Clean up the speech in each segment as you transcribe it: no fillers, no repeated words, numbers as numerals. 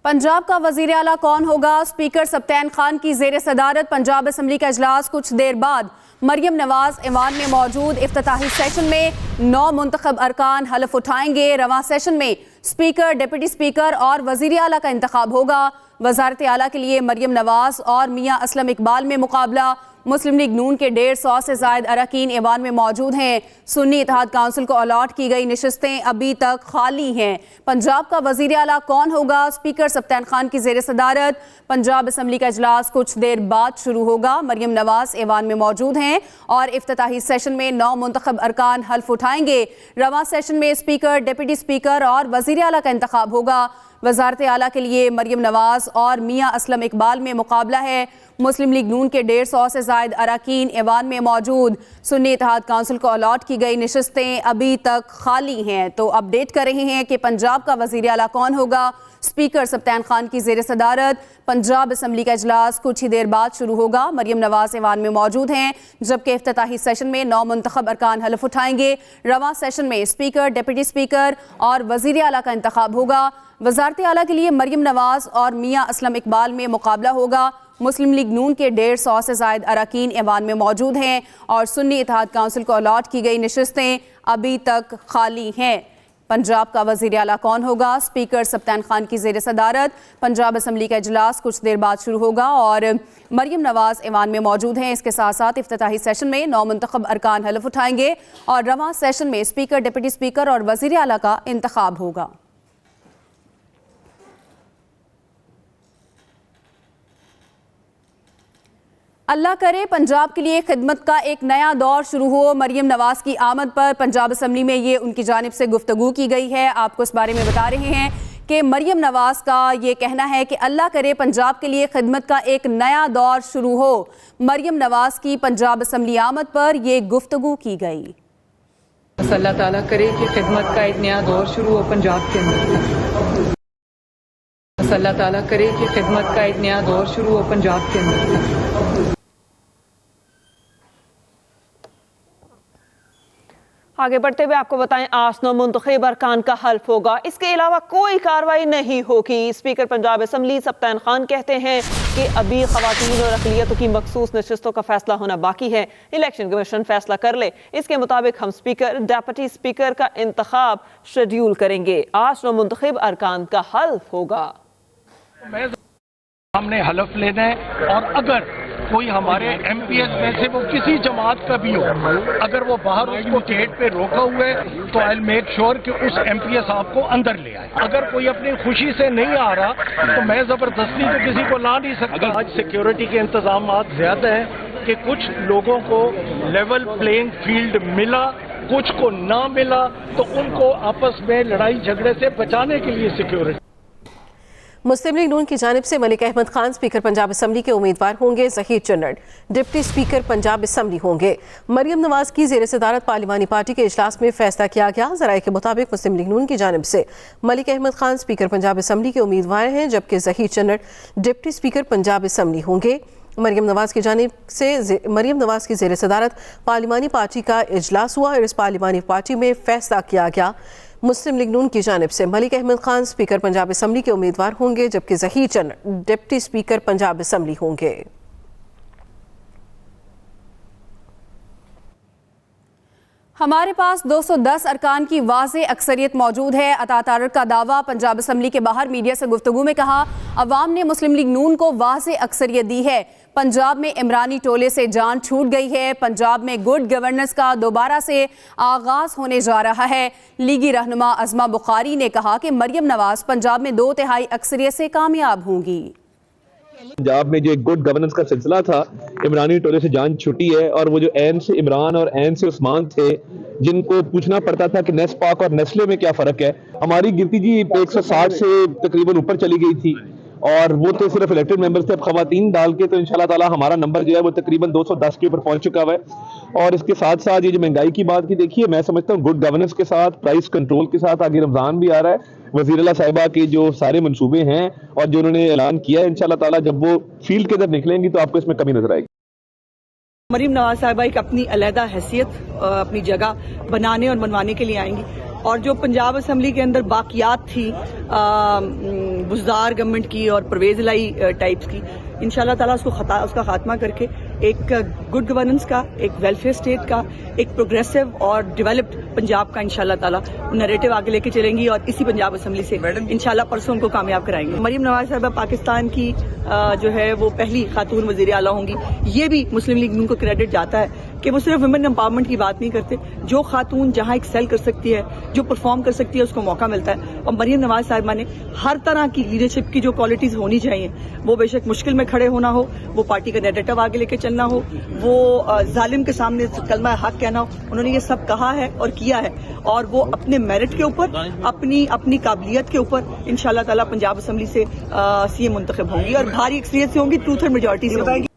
पंजाब का वजीर आला कौन होगा? स्पीकर सप्तान खान की ज़ेर सदारत पंजाब असम्बली का इजलास कुछ देर बाद मरियम नवाज ऐवान में मौजूद। इफ्तिताही सेशन में 9 मुंतखब अरकान हलफ उठाएंगे। रवां सेशन में स्पीकर, डिप्टी स्पीकर और वजीर आला का इंतखाब होगा। वजारत आला के लिए मरियम नवाज और मियाँ असलम इकबाल में मुकाबला। मुस्लिम लीग नून के 150 से ज़ायद अरकान ऐवान में मौजूद हैं। सुन्नी इत्तेहाद काउंसिल को अलॉट की गई नशिस्तें अभी तक खाली हैं। पंजाब का वजीर आला कौन होगा? स्पीकर सप्तान खान की ज़ेर सदारत पंजाब असम्बली का इजलास कुछ देर बाद शुरू होगा। मरियम नवाज ऐवान में मौजूद हैं और इफ्तिताही सेशन में 9 मुंतखब अरकान हल्फ उठाएंगे। रवां सेशन में स्पीकर, डिप्टी स्पीकर और वजीर आला का इंतखाब होगा। वजारत आला के लिए मरियम नवाज और मियाँ असलम इकबाल में मुकाबला है। मुस्लिम लीग नून के 150 से ज़ायद अरकान ऐवान में मौजूद। सुन्नी इत्तेहाद काउंसिल को अलॉट की गई नशिस्तें अभी तक खाली हैं। तो अपडेट कर रहे हैं कि पंजाब का वज़ीर आला कौन होगा। स्पीकर सप्तान खान की ज़ेर सदारत पंजाब असम्बली का इजलास कुछ ही देर बाद शुरू होगा। मरियम नवाज ऐवान में मौजूद हैं, जबकि इफ्तिताही सेशन में 9 मुंतखब अरकान हल्फ उठाएंगे। रवां सेशन में स्पीकर, डिप्टी स्पीकर और वज़ीर आला का इंतखाब होगा। वजारत आला के लिए मरियम नवाज और मियाँ असलम इकबाल में मुकाबला होगा। मुस्लिम लीग नून के 150 से ज़ायद अरकान ऐवान में मौजूद हैं और सुन्नी इत्तेहाद काउंसिल को अलॉट की गई नशिस्तें अभी तक खाली हैं। पंजाब का वज़ीर आला कौन होगा? स्पीकर सप्तान खान की ज़ेर सदारत पंजाब असम्बली का इजलास कुछ देर बाद शुरू होगा और मरियम नवाज ऐवान में मौजूद हैं। इसके साथ साथ इफ्तिताही सेशन में 9 मुंतखब अरकान हल्फ उठाएंगे और रवां सेशन में स्पीकर, डिप्टी स्पीकर और वज़ीर आला का इंतखाब होगा। अल्लाह करे पंजाब के लिए खिदमत का एक नया दौर शुरू हो। मरियम नवाज की आमद पर पंजाब असम्बली में ये उनकी जानिब से गुफ्तगू की गई है। आपको इस बारे में बता रहे हैं कि मरियम नवाज का ये कहना है कि अल्लाह करे पंजाब के लिए खिदमत का एक नया दौर शुरू हो। मरियम नवाज की पंजाब असम्बली आमद पर ये गुफ्तगू की गई। अल्लाह ताला करे कि खिदमत का एक नया दौर शुरू हो पंजाब के अंदर। अल्लाह ताला करे कि खिदमत का एक नया दौर शुरू हो पंजाब के अंदर। आगे बढ़ते हुए आपको बताएं, आज 9 मुंतखब अरकान का हल्फ होगा। इसके अलावा कोई कार्रवाई नहीं होगी। स्पीकर पंजाब असम्बली सप्तान खान कहते हैं कि अभी खवातीन और अक़लियतों की मखसूस नशिस्तों का फैसला होना बाकी है। इलेक्शन कमीशन फैसला कर ले, इसके मुताबिक हम स्पीकर, डिप्टी स्पीकर का इंतखाब शेड्यूल करेंगे। आज 9 मुंतखब अरकान का हल्फ होगा। हमने हलफ लेना है और अगर कोई हमारे MPs में से वो किसी जमात का भी हो, अगर वो बाहर उसको गेट पे रोका हुआ है तो आई मेक श्योर कि उस MPs साहब को अंदर ले आए। अगर कोई अपनी खुशी से नहीं आ रहा तो मैं जबरदस्ती तो किसी को ला नहीं सकता। आज सिक्योरिटी के इंतजाम ज्यादा हैं कि कुछ लोगों को लेवल प्लेइंग फील्ड मिला, कुछ को ना मिला, तो उनको आपस में लड़ाई झगड़े से बचाने के लिए सिक्योरिटी। मुस्लिम लीग नून की जानिब से मलिक अहमद खान स्पीकर पंजाब असम्बली के उम्मीदवार होंगे। Zaheer Channar deputy speaker Punjab assembly होंगे। मरियम नवाज की ज़ेर सदारत पार्लिमानी पार्टी के इजलास में फैसला किया गया। ज़राए के मुताबिक मुस्लिम लीग नून की जानिब से मलिक अहमद खान स्पीकर पंजाब असम्बली के उम्मीदवार हैं, जबकि Zaheer Channar deputy speaker Punjab assembly होंगे। मरियम नवाज की जानिब से मरियम नवाज की ज़ेर सदारत पार्लिमानी पार्टी का इजलास हुआ और इस पार्लिमानी पार्टी में फैसला किया गया। मुस्लिम लीग नून की जानिब से मलिक अहमद खान स्पीकर पंजाब असम्बली के उम्मीदवार होंगे, जबकि Zaheer Channar deputy speaker Punjab assembly होंगे। हमारे पास 210 अरकान की वाज़े अक्सरियत मौजूद है। अता तारक का दावा पंजाब असम्बली के बाहर मीडिया से गुफ्तगू में कहा, अवाम ने मुस्लिम लीग नून को वाज़े अक्सरियत दी है। पंजाब में इमरानी टोले से जान छूट गई है। पंजाब में गुड गवर्नेंस का दोबारा से आगाज होने जा रहा है। लीगी रहनुमा अज़मा बुखारी ने कहा कि मरियम नवाज पंजाब में 2/3 अक्सरियत से कामयाब होंगी। पंजाब में जो एक गुड गवर्नेंस का सिलसिला था, इमरानी टोले से जान छुटी है और वो जो ऐन से इमरान और ऐन से उस्मान थे, जिनको पूछना पड़ता था कि नेस पाक और नेस्ले में क्या फ़र्क है, हमारी गिनती जी 160 से तकरीबन ऊपर चली गई थी और वो तो सिर्फ इलेक्टेड मेंबर्स थे। अब खवातीन डाल के तो इंशाल्लाह ताला हमारा नंबर जो है वो तकरीबन 210 के ऊपर पहुंच चुका हुआ है। और इसके साथ साथ ये जो महंगाई की बात की, देखिए मैं समझता हूँ गुड गवर्नेंस के साथ, प्राइस कंट्रोल के साथ, आगे रमज़ान भी आ रहा है, वज़ीर आला साहिबा के जो सारे मंसूबे हैं और जो उन्होंने ऐलान किया है, इंशाल्लाह ताला जब वो फील्ड के अंदर निकलेंगी तो आपको इसमें कमी नजर आएगी। मरियम नवाज साहिबा एक अपनी अलहदा हैसियत, अपनी जगह बनाने और मनवाने के लिए आएंगी। اور جو پنجاب اسمبلی کے اندر باقیات تھی بزدار گورنمنٹ کی اور پرویز الہی ٹائپس کی، انشاءاللہ تعالیٰ اس کا خاتمہ کر کے ایک گڈ گورننس کا، ایک ویلفیئر اسٹیٹ کا، ایک پروگریسو اور ڈیولپڈ پنجاب کا انشاءاللہ تعالیٰ نیریٹو آگے لے کے چلیں گی، اور اسی پنجاب اسمبلی سے انشاءاللہ پرسوں ان کو کامیاب کرائیں گے۔ مریم نواز صاحبہ پاکستان کی جو ہے وہ پہلی خاتون وزیر اعلیٰ ہوں گی۔ یہ بھی مسلم لیگ نون کو کریڈٹ جاتا ہے کہ وہ صرف ویمن امپاورمنٹ کی بات نہیں کرتے، جو خاتون جہاں ایکسل کر سکتی ہے، جو پرفارم کر سکتی ہے، اس کو موقع ملتا ہے، اور مریم نواز صاحبہ نے ہر طرح کی لیڈرشپ کی جو کوالٹیز ہونی چاہیے، وہ بے شک مشکل میں کھڑے ہونا ہو، وہ پارٹی کا نیریٹو آگے لے کے چلنا ہو، وہ ظالم کے سامنے کلمہ حق کہنا ہو، انہوں نے یہ سب کہا ہے اور کیا ہے، اور وہ اپنے میرٹ کے اوپر، اپنی قابلیت کے اوپر انشاءاللہ تعالیٰ پنجاب اسمبلی سے سی ایم منتخب ہوں گی، اور بھاری اکثریت سے ہوں گی، ٹروتھ اینڈ میجورٹی سے ہوں گی۔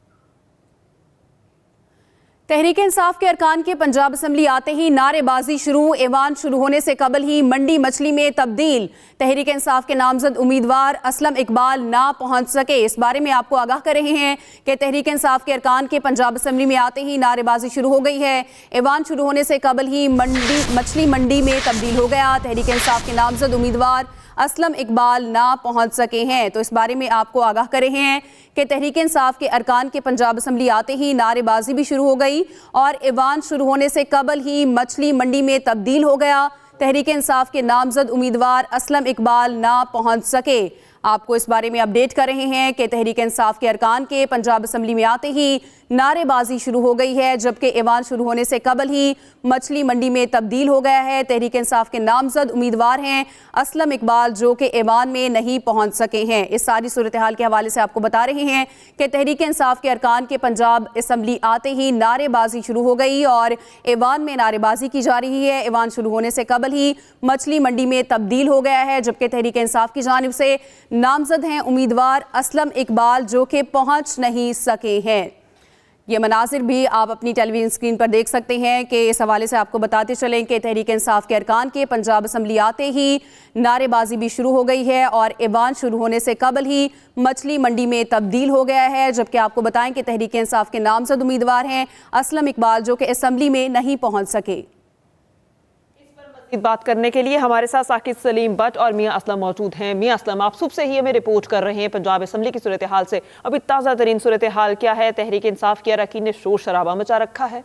تحریک انصاف کے ارکان کے پنجاب اسمبلی آتے ہی نعرے بازی شروع، ایوان شروع ہونے سے قبل ہی منڈی مچھلی میں تبدیل، تحریک انصاف کے نامزد امیدوار اسلم اقبال نہ پہنچ سکے۔ اس بارے میں آپ کو آگاہ کر رہے ہیں کہ تحریک انصاف کے ارکان کے پنجاب اسمبلی میں آتے ہی نعرے بازی شروع ہو گئی ہے، ایوان شروع ہونے سے قبل ہی مچھلی منڈی میں تبدیل ہو گیا، تحریک انصاف کے نامزد امیدوار اسلم اقبال نہ پہنچ سکے ہیں۔ تو اس بارے میں آپ کو آگاہ کر رہے ہیں کہ تحریک انصاف کے ارکان کے پنجاب اسمبلی آتے ہی نعرے بازی بھی شروع ہو گئی اور ایوان شروع ہونے سے قبل ہی مچھلی منڈی میں تبدیل ہو گیا، تحریک انصاف کے نامزد امیدوار اسلم اقبال نہ پہنچ سکے۔ آپ کو اس بارے میں اپڈیٹ کر رہے ہیں کہ تحریک انصاف کے ارکان کے پنجاب اسمبلی میں آتے ہی نعرے بازی شروع ہو گئی ہے، جبکہ ایوان شروع ہونے سے قبل ہی مچھلی منڈی میں تبدیل ہو گیا ہے۔ تحریک انصاف کے نامزد امیدوار ہیں اسلم اقبال، جو کہ ایوان میں نہیں پہنچ سکے ہیں۔ اس ساری صورتحال کے حوالے سے آپ کو بتا رہے ہیں کہ تحریک انصاف کے ارکان کے پنجاب اسمبلی آتے ہی نعرے بازی شروع ہو گئی اور ایوان میں نعرے بازی کی جا رہی ہے۔ ایوان شروع ہونے سے قبل ہی مچھلی منڈی میں تبدیل ہو گیا ہے، جبکہ تحریک انصاف کی جانب سے نامزد ہیں امیدوار اسلم اقبال، جو کہ پہنچ نہیں سکے ہیں۔ یہ مناظر بھی آپ اپنی ٹیلی ویژن اسکرین پر دیکھ سکتے ہیں کہ اس حوالے سے آپ کو بتاتے چلیں کہ تحریک انصاف کے ارکان کے پنجاب اسمبلی آتے ہی نعرے بازی بھی شروع ہو گئی ہے اور ایوان شروع ہونے سے قبل ہی مچھلی منڈی میں تبدیل ہو گیا ہے، جبکہ آپ کو بتائیں کہ تحریک انصاف کے نامزد امیدوار ہیں اسلم اقبال، جو کہ اسمبلی میں نہیں پہنچ سکے۔ بات کرنے کے لیے ہمارے ساتھ ساکت سلیم بٹ اور میاں اسلم موجود ہیں۔ میاں اسلم، آپ صبح سے ہی ہمیں رپورٹ کر رہے ہیں پنجاب اسمبلی کی صورتحال سے، ابھی تازہ ترین صورتحال کیا ہے؟ تحریک انصاف کے اراکین نے شور شرابہ مچا رکھا ہے۔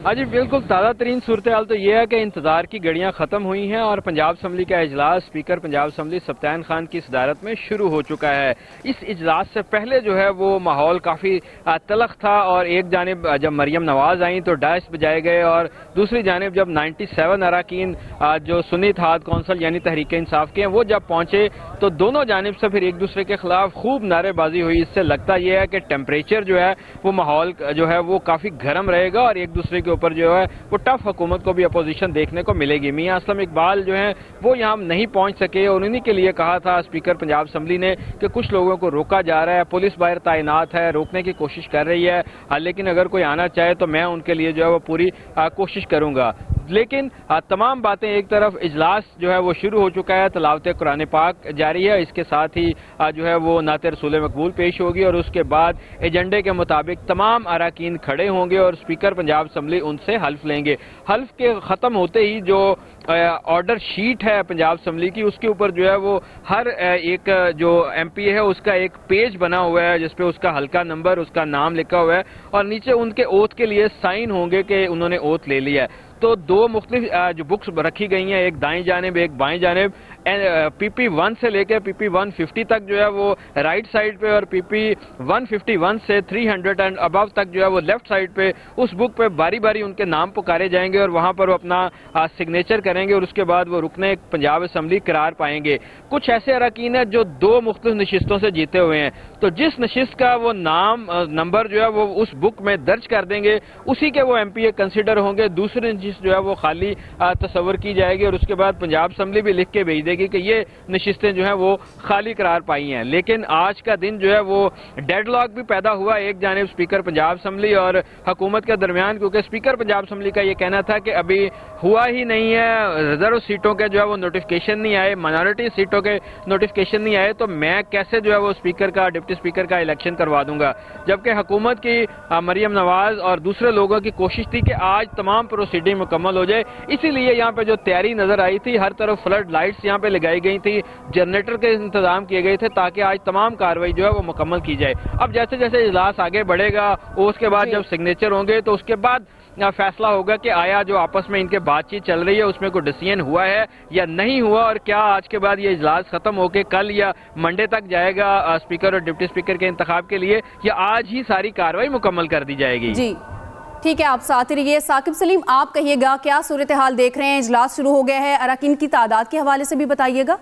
ہاں جی بالکل، تازہ ترین صورتحال تو یہ ہے کہ انتظار کی گھڑیاں ختم ہوئی ہیں اور پنجاب اسمبلی کا اجلاس اسپیکر پنجاب اسمبلی سبطین خان کی صدارت میں شروع ہو چکا ہے۔ اس اجلاس سے پہلے جو ہے وہ ماحول کافی تلخ تھا، اور ایک جانب جب مریم نواز آئیں تو ڈائس بجائے گئے، اور دوسری جانب جب 97 اراکین جو سنی اتحاد کونسل یعنی تحریک انصاف کے ہیں وہ جب پہنچے تو دونوں جانب سے پھر ایک دوسرے کے خلاف خوب نعرے بازی ہوئی۔ اس سے لگتا یہ ہے کہ ٹیمپریچر جو ہے وہ ماحول جو ہے وہ کافی گرم رہے گا اور ایک دوسرے کے اوپر جو ہے وہ ٹف حکومت کو بھی اپوزیشن دیکھنے کو ملے گی۔ میاں اسلم اقبال جو ہیں وہ یہاں نہیں پہنچ سکے، اور انہی کے لیے کہا تھا اسپیکر پنجاب اسمبلی نے کہ کچھ لوگوں کو روکا جا رہا ہے، پولیس باہر تعینات ہے، روکنے کی کوشش کر رہی ہے، لیکن اگر کوئی آنا چاہے تو میں ان کے لیے جو ہے وہ پوری کوشش کروں گا۔ لیکن تمام باتیں ایک طرف، اجلاس جو ہے وہ شروع ہو چکا ہے، تلاوت قرآن پاک جاری ہے، اس کے ساتھ ہی جو ہے وہ نعت رسول مقبول پیش ہوگی، اور اس کے بعد ایجنڈے کے مطابق تمام اراکین کھڑے ہوں گے اور اسپیکر پنجاب اسمبلی ان سے حلف لیں گے۔ حلف کے ختم ہوتے ہی جو آرڈر شیٹ ہے پنجاب اسمبلی کی، اس کے اوپر جو ہے وہ ہر ایک جو ایم پی ہے اس کا ایک پیج بنا ہوا ہے جس پہ اس کا حلقہ نمبر، اس کا نام لکھا ہوا ہے، اور نیچے ان کے اوتھ کے لیے سائن ہوں گے کہ انہوں نے اوتھ لے لیا ہے۔ تو دو مختلف جو بکس رکھی گئی ہیں، ایک دائیں جانب ایک بائیں جانب، پی پی 1 سے لے کے پی پی 150 تک جو ہے وہ رائٹ سائڈ پہ، اور پی پی 151 سے 300 اینڈ ابو تک جو ہے وہ لیفٹ سائڈ پہ اس بک پہ باری باری ان کے نام پکارے جائیں گے اور وہاں پر وہ اپنا سگنیچر کریں گے، اور اس کے بعد وہ رکنے پنجاب اسمبلی قرار پائیں گے۔ کچھ ایسے اراکین ہیں جو 2 مختلف نشستوں سے جیتے ہوئے ہیں، تو جس نشست کا وہ نام نمبر جو ہے وہ اس بک میں درج کر دیں گے، اسی کے وہ ایم پی اے کنسیڈر ہوں گے۔ دوسری نشست جو ہے وہ خالی تصور کی جائے گی، اور اس کے بعد پنجاب اسمبلی بھی لکھ کے بھیج دے گی گی کہ یہ نشستیں جو ہیں وہ خالی قرار پائی ہیں. لیکن آج کا دن جو ہے وہ ڈیڈ لاک بھی پیدا ہوا ایک جانب اسپیکر پنجاب اسمبلی اور حکومت کے درمیان, کیونکہ اسپیکر پنجاب اسمبلی کا یہ کہنا تھا کہ ابھی ہوا ہی نہیں ہے, ریزرو سیٹوں کے جو ہے وہ نوٹیفکیشن نہیں آئے, مائنورٹی سیٹوں کے نوٹیفکیشن نہیں آئے, تو میں کیسے جو ہے وہ اسپیکر کا, ڈپٹی اسپیکر کا الیکشن کروا دوں گا. جبکہ حکومت کی مریم نواز اور دوسرے لوگوں کی کوشش تھی کہ آج تمام پروسیڈنگ مکمل ہو جائے. اسی لیے یہاں پہ جو تیاری نظر آئی تھی, ہر طرف فلڈ لائٹس یہاں پہ لگائی گئی تھی, جنریٹر کے انتظام کیے گئے تھے تاکہ آج تمام کارروائی جو ہے وہ مکمل کی جائے. اب جیسے جیسے اجلاس آگے بڑھے گا, اس کے بعد جب سگنیچر ہوں گے تو اس کے بعد فیصلہ ہوگا کہ آیا جو آپس میں ان کے بات چیت چل رہی ہے اس میں کوئی ڈیسیژن ہوا ہے یا نہیں ہوا, اور کیا آج کے بعد یہ اجلاس ختم ہو کے کل یا منڈے تک جائے گا اسپیکر اور ڈپٹی اسپیکر کے انتخاب کے لیے, یا آج ہی ساری کارروائی مکمل کر دی جائے گی. جی ٹھیک ہے, آپ ساتھ رہیے. ثاقب سلیم, آپ کہیے گا کیا صورتحال دیکھ رہے ہیں؟ اجلاس شروع ہو گیا ہے, اراکین کی تعداد کے حوالے سے بھی بتائیے گا.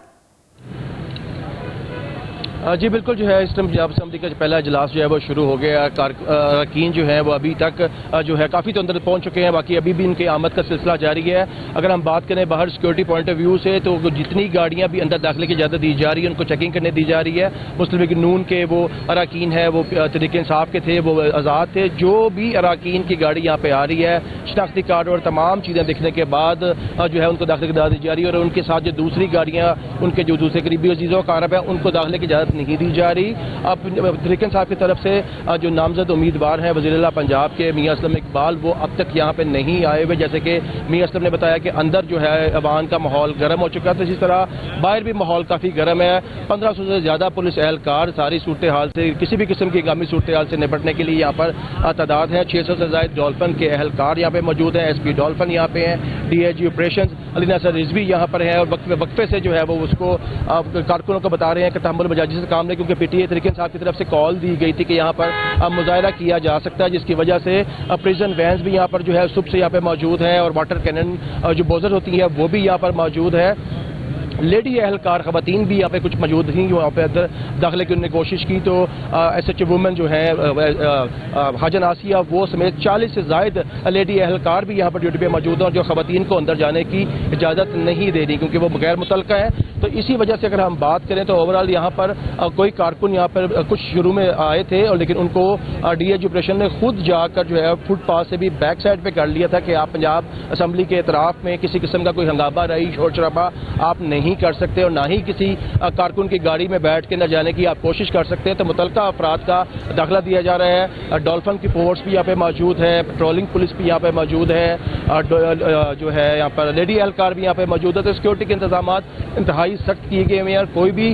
جی بالکل, جو ہے اس ٹائم پنجاب اسمبلی کا پہلا اجلاس جو ہے وہ شروع ہو گیا. اراکین جو ہے وہ ابھی تک جو ہے کافی تو اندر پہنچ چکے ہیں, باقی ابھی بھی ان کی آمد کا سلسلہ جاری ہے. اگر ہم بات کریں باہر سیکورٹی پوائنٹ آف ویو سے, تو جتنی گاڑیاں بھی اندر داخلے کی اجازت دی جا رہی ہے ان کو چیکنگ کرنے دی جا رہی ہے. مسلم لیگ نون کے وہ اراکین ہے, وہ تحریک انصاف کے تھے, وہ آزاد تھے, جو بھی اراکین کی گاڑی یہاں پہ آ رہی ہے شناختی کارڈ اور تمام چیزیں دیکھنے کے بعد جو ہے ان کو داخلے کی اجازت دی جا رہی ہے. اور ان کے ساتھ جو دوسری گاڑیاں ان کے جو دوسرے قریبی عزیزوں کا عرب ہے ان کو داخلے کی اجازت نہیں دی جا رہی. اب تحریک انصاف کی طرف سے جو نامزد امیدوار ہیں وزیر اعلیٰ پنجاب کے میاں اسلم اقبال, وہ اب تک یہاں پہ نہیں آئے ہوئے. جیسے کہ میاں اسلم نے بتایا کہ اندر جو ہے عوام کا ماحول گرم ہو چکا ہے, تو اسی طرح باہر بھی ماحول کافی گرم ہے. 1500 سے زیادہ پولیس اہلکار ساری صورتحال سے, کسی بھی قسم کی ہنگامی صورتحال سے نپٹنے کے لیے یہاں پر تعداد ہے. 600 سے زائد ڈولفن کے اہلکار یہاں پہ موجود ہیں, ایس پی ڈولفن یہاں پہ ہیں, ڈی آئی جی آپریشنز علی ناصر رضوی یہاں پر ہیں, اور وقفے سے جو ہے وہ اس کو کارکنوں کو بتا رہے ہیں کہ تحمل مجاجی سے کام لیں, کیونکہ P T A Tehreek Insaf کی طرف سے کال دی گئی تھی کہ یہاں پر مظاہرہ کیا جا سکتا ہے, جس کی وجہ سے پریزن وینز بھی یہاں پر جو ہے صبح سے یہاں پہ موجود ہیں, اور واٹر کینن جو بوزر ہوتی ہیں وہ بھی یہاں پر موجود ہے. لیڈی اہلکار خواتین بھی یہاں پہ کچھ موجود تھیں جو وہاں پہ اندر داخلے کی انہوں نے کوشش کی, تو ایس ایچ وومن جو ہیں حاجن آسیہ وہ سمیت 40 سے زائد لیڈی اہلکار بھی یہاں پر ڈیوٹی پہ موجود ہیں, اور جو خواتین کو اندر جانے کی اجازت نہیں دے رہی کیونکہ وہ غیر متعلقہ ہیں. تو اسی وجہ سے اگر ہم بات کریں تو اوورال یہاں پر کوئی کارکن یہاں پر کچھ شروع میں آئے تھے, اور لیکن ان کو ڈی ایچ آپریشن نے خود جا کر جو ہے فٹ پاس سے بھی بیک سائڈ پہ کر لیا تھا کہ آپ پنجاب اسمبلی کے اطراف میں کسی قسم کا کوئی ہنگامہ رہی شور شرابہ آپ نہیں کر سکتے, اور نہ ہی کسی کارکن کی گاڑی میں بیٹھ کے نہ جانے کی آپ کوشش کر سکتے ہیں. تو متعلقہ افراد کا داخلہ دیا جا رہا ہے. ڈولفن کی فورس بھی یہاں پہ موجود ہے, پیٹرولنگ پولیس بھی یہاں پہ موجود ہے, جو ہے یہاں پر لیڈی اہلکار بھی یہاں پہ موجود ہے. تو سیکورٹی کے انتظامات انتہائی سخت کیے گئے ہیں, اور کوئی بھی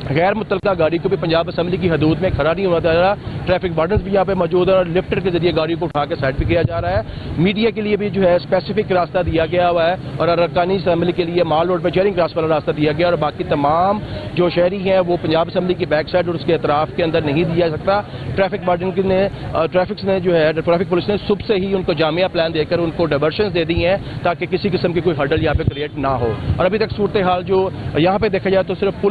غیر متعلقہ گاڑی کو بھی پنجاب اسمبلی کی حدود میں کھڑا نہیں ہونا جا رہا. ٹریفک وارڈنز بھی یہاں پہ موجود ہیں, اور لفٹر کے ذریعے گاڑی کو اٹھا کے سائڈ پہ کیا جا رہا ہے. میڈیا کے لیے بھی جو ہے اسپیسیفک راستہ دیا گیا ہوا ہے, اور ارکانی اسمبلی کے لیے مال روڈ پہ چیرنگ کراس والا راستہ دیا گیا, اور باقی تمام جو شہری ہیں وہ پنجاب اسمبلی کی بیک سائڈ اور اس کے اطراف کے اندر نہیں دیا سکتا. ٹریفک وارڈن نے جو ہے ٹریفک پولیس نے صبح سے ہی ان کو جامعہ پلان دے کر ان کو ڈائیورشنز دے دی ہیں تاکہ کسی قسم کی کوئی ہرڈل یہاں پہ کریٹ نہ ہو. اور ابھی تک صورتحال جو یہاں پہ دیکھا جائے تو صرف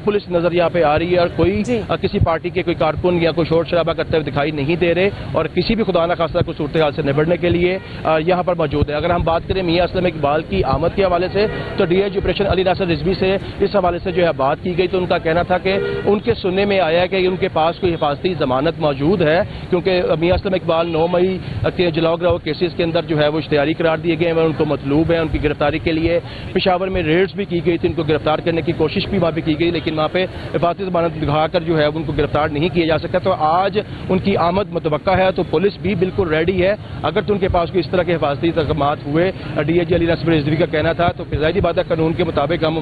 پولیس نظر یہاں پہ آ رہی ہے, اور کوئی کسی پارٹی کے کوئی کارکن یا کوئی شور شرابہ کرتے ہوئے دکھائی نہیں دے رہے, اور کسی بھی خدا نہ خاصہ کوئی صورتحال سے نبڑنے کے لیے یہاں پر موجود ہے. اگر ہم بات کریں میاں اسلم اقبال کی آمد کے حوالے سے, تو ڈی آئی جی آپریشن علی ناصر رضوی سے اس حوالے سے جو ہے بات کی گئی, تو ان کا کہنا تھا کہ ان کے سننے میں آیا ہے کہ ان کے پاس کوئی حفاظتی ضمانت موجود ہے, کیونکہ میاں اسلم اقبال 9 مئی کے جلاؤ گراؤ کیسز کے اندر جو ہے وہ اشتہاری قرار دیے گئے ہیں, ان کو مطلوب ہیں. ان کی گرفتاری کے لیے پشاور میں ریڈز بھی کی گئی تھی, ان کو گرفتار کرنے کی کوشش بھی وہاں پہ کی گئی, لیکن وہاں پہ حفاظتی ضمانت دکھا کر جو ہے ان کو گرفتار نہیں کیا جا سکتا. تو آج ان کی آمد متوقع ہے, تو پولیس بھی بالکل ریڈی ہے. اگر تو ان کے پاس کوئی اس طرح کے حفاظتی اقدامات ہوئے, ڈی ایچ علی ناصر رضوی کا کہنا تھا, تو ظاہری بات ہے قانون کے مطابق ہم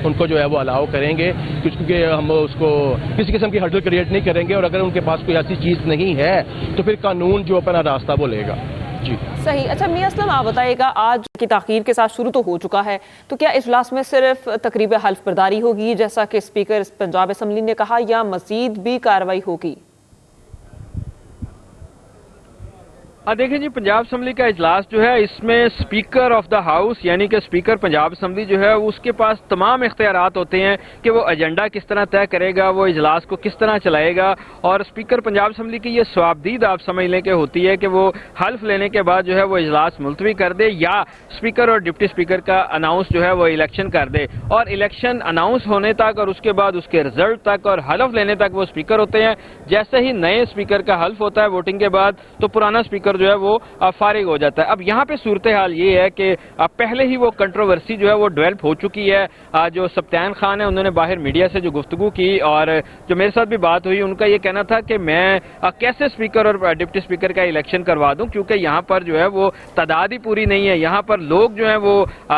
ان کو جو ہے وہ الاؤ کریں گے, کیونکہ ہم اس کو کسی قسم کی ہرڈل کریٹ نہیں کریں گے. اور اگر ان کے پاس کوئی ایسی چیز نہیں ہے تو پھر قانون جو اپنا راستہ وہ لے گا. جی صحیح. اچھا میاں اسلم, آپ بتائیے گا آج کی تاخیر کے ساتھ شروع تو ہو چکا ہے, تو کیا اجلاس میں صرف تقریب حلف برداری ہوگی جیسا کہ اسپیکر پنجاب اسمبلی نے کہا, یا مزید بھی کارروائی ہوگی؟ देखें जी, पंजाब असम्बली का इजलास जो है इसमें स्पीकर ऑफ द हाउस यानी कि स्पीकर पंजाब असम्बली जो है उसके पास तमाम इख्तियारात होते हैं कि वो एजेंडा किस तरह तय करेगा, वो इजलास को किस तरह चलाएगा। और स्पीकर पंजाब असम्बली की ये स्वाबदीद आप समझ लें कि होती है कि वो हल्फ लेने के बाद जो है वो इजलास मुलतवी कर दे या स्पीकर और डिप्टी स्पीकर का अनाउंस जो है वो इलेक्शन कर दे। और इलेक्शन अनाउंस होने तक और उसके बाद उसके रिजल्ट तक और हल्फ लेने तक वो स्पीकर होते हैं। जैसे ही नए स्पीकर का हल्फ होता है वोटिंग के बाद तो पुराना स्पीकर जो है वो फारिग हो जाता है। अब यहाँ पे सूरत हाल ये है कि पहले ही वो कंट्रोवर्सी जो है वो डेवलप हो चुकी है। जो सप्तान खान है उन्होंने बाहर मीडिया से जो गुफ्तगू की और जो मेरे साथ भी बात हुई, उनका ये कहना था कि मैं कैसे स्पीकर और डिप्टी स्पीकर का इलेक्शन करवा दूं, क्योंकि यहाँ पर जो है वो तादाद ही पूरी नहीं है। यहाँ पर लोग जो है वो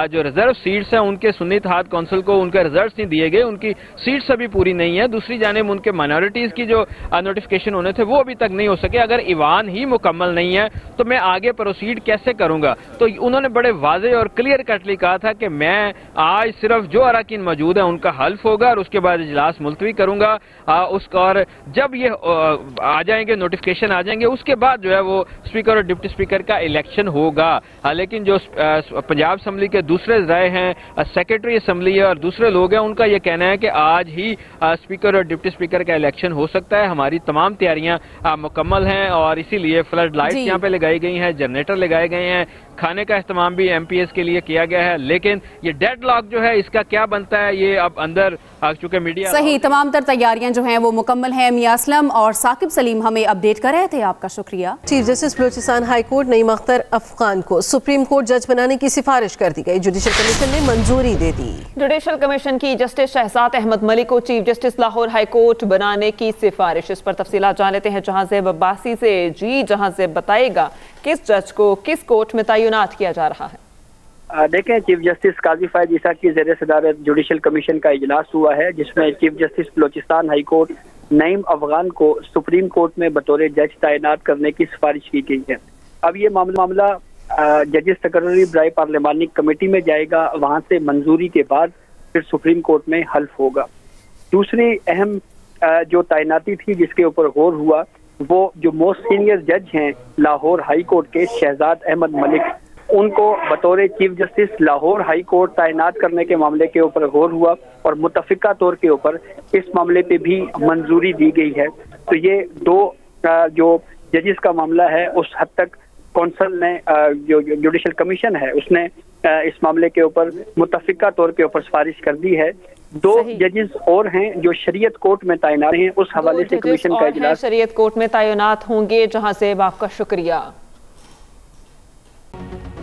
जो रिजर्व सीट्स हैं उनके सुन्नी इत्तेहाद कौंसिल को उनके रिजल्ट नहीं दिए गए, उनकी सीट्स अभी पूरी नहीं है। दूसरी जानिब उनके माइनॉरिटीज की जो नोटिफिकेशन होने थे वो अभी तक नहीं हो सके। अगर ईवान ही मुकम्मल नहीं है तो मैं आगे प्रोसीड कैसे करूंगा। तो उन्होंने बड़े वाज़े और क्लियर कटली कहा था कि मैं आज सिर्फ जो अरकान मौजूद है उनका हल्फ होगा और उसके बाद इजलास मुलतवी करूंगा। उसका और जब ये आ जाएंगे नोटिफिकेशन आ जाएंगे उसके बाद जो है वो स्पीकर और डिप्टी स्पीकर का इलेक्शन होगा। लेकिन जो पंजाब असम्बली के दूसरे ज़राए हैं, सेक्रेटरी असम्बली है और दूसरे लोग हैं, उनका ये कहना है कि आज ही स्पीकर और डिप्टी स्पीकर का इलेक्शन हो सकता है। हमारी तमाम तैयारियां मुकम्मल हैं और इसीलिए फ्लड लाइट्स यहाँ पे लगाई गई हैं, जनरेटर लगाए गए हैं, खाने का इस्तेमाल भी एमपीएस के लिए किया गया है। लेकिन ये डेडलॉक जो है इसका क्या बनता है ये अब अंदर चूंकि मीडिया सही तमाम तर तैयारियां जो हैं वो मुकम्मल हैं। मियां असलम और साकिब सलीम हमें अपडेट कर रहे थे, आपका शुक्रिया। Chief justice Balochistan high court Naeem Akhtar Afghan को सुप्रीम कोर्ट जज बनाने की सिफारिश कर दी गई, जुडिशल कमीशन ने मंजूरी दे दी। जुडिशल कमीशन की जस्टिस शहजाद अहमद मलिक को chief justice Lahore high court बनाने की सिफारिश। इस पर तफसीलात जान लेते हैं जहां ज़ेब अब्बासी से। जी जहां ज़ेब बताएगा किस जज को किस कोर्ट में तैनात किया जा रहा है। देखें, चीफ जस्टिस काजी फायद ईसा की ज़ेर सदारत जुडिशल कमीशन का इजलास हुआ है जिसमें chief justice Balochistan high court Naeem Afghan को सुप्रीम कोर्ट में बतौर जज तैनात करने की सिफारिश की गई है। अब ये मामला जजेस तकर्री बराए पार्लिमानी कमेटी में जाएगा, वहाँ से मंजूरी के बाद फिर सुप्रीम कोर्ट में हल्फ होगा। दूसरी अहम जो तैनाती थी जिसके ऊपर गौर हुआ वो जो मोस्ट सीनियर जज हैं लाहौर हाई कोर्ट के शहजाद अहमद मलिक, उनको बतौर chief justice Lahore high court तैनात करने के मामले के ऊपर गौर हुआ और मुतफिका तौर के ऊपर इस मामले पे भी मंजूरी दी गई है। तो ये दो जो जजेस का मामला है उस हद तक कौंसिल ने जो जुडिशल कमीशन है उसने इस मामले के ऊपर मुतफिका तौर के ऊपर सिफारिश कर दी है। दो जजेस और हैं जो शरीयत कोर्ट में तैनात हैं, उस हवाले से कमीशन का इजलास शरीयत कोर्ट में तैनात होंगे। जहां से आपका शुक्रिया।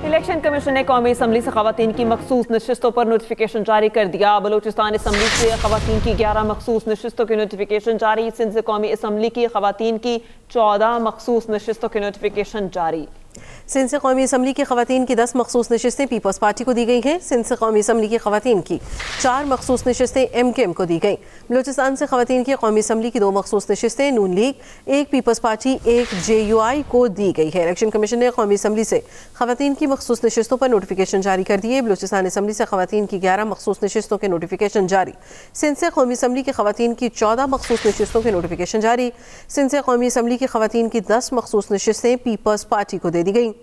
इलेक्शन कमीशन ने कौमी असम्बली से खवातीन की मखसूस नशिस्तों पर नोटिफिकेशन जारी कर दिया। बलूचिस्तान असम्बली से खवातीन की 11 मखसूस नशिस्तों की नोटिफिकेशन जारी। सिंध से कौमी असम्बली की खवातीन की 14 मखसूस नशिस्तों की नोटिफिकेशन जारी। सिंध से कौमी असम्बली की खवातीन की 10 मखसूस नशिस्तें पीपल्स पार्टी को दी गई हैं। सिंध से कौमी असम्बली की खवातीन की 4 मखसूस नशिस्तें MKM को दी गई। बलूचिस्तान से खवातीन की कौमी असम्बली की 2 मखसूस नशिस्तें नून लीग, 1 पीपल्स पार्टी, 1 JUI को दी गई है। इलेक्शन कमीशन ने कौमी असम्बली से खवातीन की मखसूस नशिस्तों पर नोटिफिकेशन जारी कर दिए। बलूचिस्तान असम्बली से खवातीन की 11 मखसूस नशिस्तों के नोटिफिकेशन जारी। सिंध से कौमी असम्बली की खवातीन की 14 मखसूस नशिस्तों के नोटिफिकेशन जारी। सिंध से कौमी असम्बली की खवातीन की 10 मखसूस नशिस्तें पीपल्स पार्टी को दे दी गई।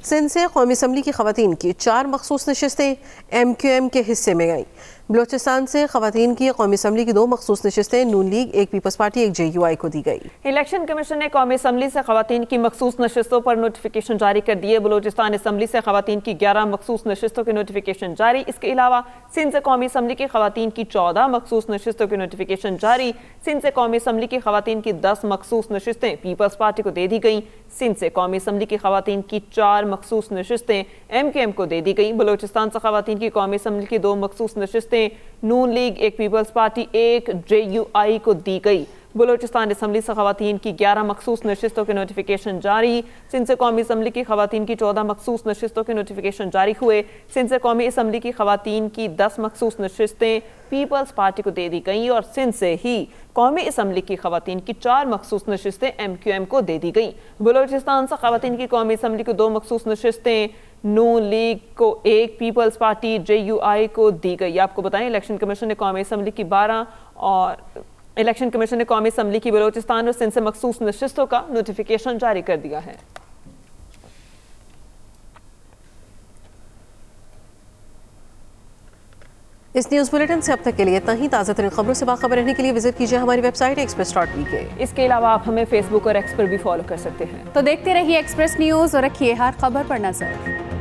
सिंध से कौमी असम्बली की खवातीन की 4 मखसूस नशिस्तें MQM के हिस्से में गईं। बलूचिस्तान से खवातीन की कौमी असम्बली की 2 मखसूस नशिस्तें नून लीग, 1 पीपल्स पार्टी, 1 JUI को दी गई। इलेक्शन कमीशन ने कौमी असम्बली से खवातीन की मखसूस नशिस्तों पर नोटिफिकेशन जारी कर दिए। बलूचिस्तान असम्बली से खवातीन की 11 मखसूस नशिस्तों की नोटिफिकेशन जारी। इसके अलावा सिंध से कौमी असम्बली की खवातीन की 14 मखसूस नशिस्तों की नोटिफिकेशन जारी। सिंध से कौमी असम्बली की खवातीन की 10 मखसूस नशिस्तें पीपल्स पार्टी को दे दी गई। सिंध से कौमी असम्बली की खवातीन की 4 मखसूस नशिस्तें MKM को दे दी गई। बलूचिस्तान से खवातीन की कौमी असम्बली की 2 मखसूस नशिस्तें नून लीग, 1 पीपल्स पार्टी, 1 JUI को दी गई। बलूचिस्तान असम्बली से खवातीन की 11 मखसूस नशिस्तों के नोटिफिकेशन जारी। सिंध से कौमी असम्बली की खवातीन की 14 मखसूस नशिस्तों के नोटिफिकेशन जारी हुए। सिंध से कौमी असम्बली की खवातीन की 10 मखसूस नशिस्तें पीपल्स पार्टी को दे दी गई और सिंध से ही कौमी असम्बली की खवातीन की 4 मखसूस नशिस्तें MQM को दे दी गई। बलूचिस्तान से खवातीन की कौमी असम्बली को 2 मखसूस नशिस्तें नून लीग को, 1 पीपल्स पार्टी, JUI को दी गई। आपको बताएं इलेक्शन कमीशन ने कौमी असम्बली की 12 और इलेक्शन कमीशन ने कौमी असम्बली की बलूचिस्तान और सिंध से मखसूस नशिस्तों का नोटिफिकेशन जारी कर दिया है। इस न्यूज़ बुलेटिन से अब तक के लिए इतना ही। ताज़ा तरीन खबरों से बाखबर रहने के लिए विजिट कीजिए हमारी वेबसाइट express.pk। इसके अलावा आप हमें फेसबुक और एक्स पर भी फॉलो कर सकते हैं। तो देखते रहिए एक्सप्रेस न्यूज़ और रखिए हर खबर पर नजर।